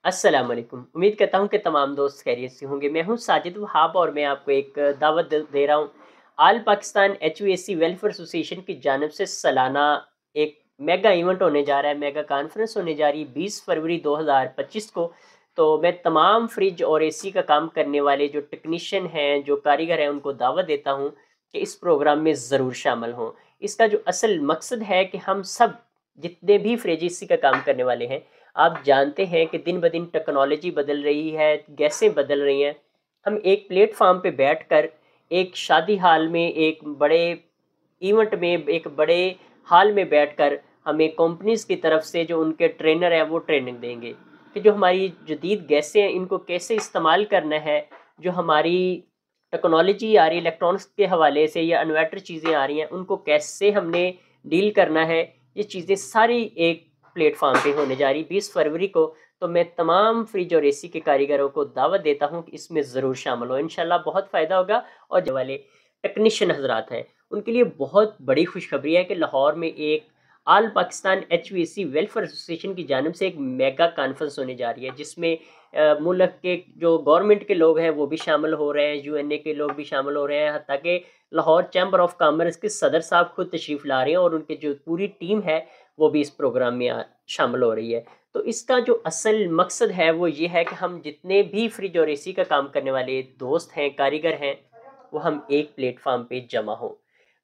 अस्सलाम वालेकुम। उम्मीद करता हूँ कि तमाम दोस्त खैरियत से होंगे। मैं हूँ साजिद वहाब और मैं आपको एक दावत दे रहा हूँ। आल पाकिस्तान एचवीएसी वेलफेयर एसोसिएशन की जानिब से सालाना एक मेगा इवेंट होने जा रहा है, मेगा कॉन्फ्रेंस होने जा रही है 20 फरवरी 2025 को। तो मैं तमाम फ्रिज और एसी का काम करने वाले जो टेक्नीशियन हैं, जो कारीगर हैं, उनको दावत देता हूँ कि इस प्रोग्राम में ज़रूर शामिल हों। इसका जो असल मकसद है कि हम सब जितने भी फ्रिज एसी का काम करने वाले हैं, आप जानते हैं कि दिन ब दिन टेक्नोलॉजी बदल रही है, गैसें बदल रही हैं। हम एक प्लेटफ़ॉर्म पे बैठकर एक शादी हाल में, एक बड़े इवेंट में, एक बड़े हॉल में बैठकर हमें कंपनीज़ की तरफ से जो उनके ट्रेनर हैं वो ट्रेनिंग देंगे कि जो हमारी जदीद गैसें हैं इनको कैसे इस्तेमाल करना है, जो हमारी टेक्नोलॉजी आ रही है इलेक्ट्रॉनिक्स के हवाले से या इन्वर्टर चीज़ें आ रही हैं उनको कैसे हमने डील करना है, ये चीज़ें सारी एक प्लेटफॉर्म पे होने जा रही 20 फरवरी को। तो मैं तमाम फ्रिज और एसी के कारीगरों को दावत देता हूँ कि इसमें ज़रूर शामिल हो, इंशाल्लाह बहुत फ़ायदा होगा। और जो वाले टेक्नीशियन हजरात हैं उनके लिए बहुत बड़ी खुशखबरी है कि लाहौर में एक आल पाकिस्तान एचवीएसी वेलफेयर एसोसिएशन की जानिब से एक मेगा कॉन्फ्रेंस होने जा रही है, जिसमें मुल्क के जो गवर्नमेंट के लोग हैं वो भी शामिल हो रहे हैं, यूएनए के लोग भी शामिल हो रहे हैं, हत्ता कि लाहौर चैम्बर ऑफ कॉमर्स के सदर साहब खुद तशरीफ़ ला रहे हैं और उनकी जो पूरी टीम है वो भी इस प्रोग्राम में शामिल हो रही है। तो इसका जो असल मकसद है वो ये है कि हम जितने भी फ्रिज और एसी का काम करने वाले दोस्त हैं, कारीगर हैं, वो हम एक प्लेटफॉर्म पे जमा हों।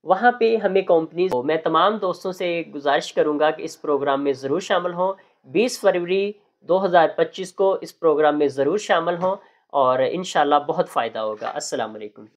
वहाँ पे हमें कंपनीज, मैं तमाम दोस्तों से गुजारिश करूँगा कि इस प्रोग्राम में ज़रूर शामिल हों। 20 फरवरी 2025 को इस प्रोग्राम में ज़रूर शामिल हों और इंशाल्लाह बहुत फ़ायदा होगा। अस्सलाम वालेकुम।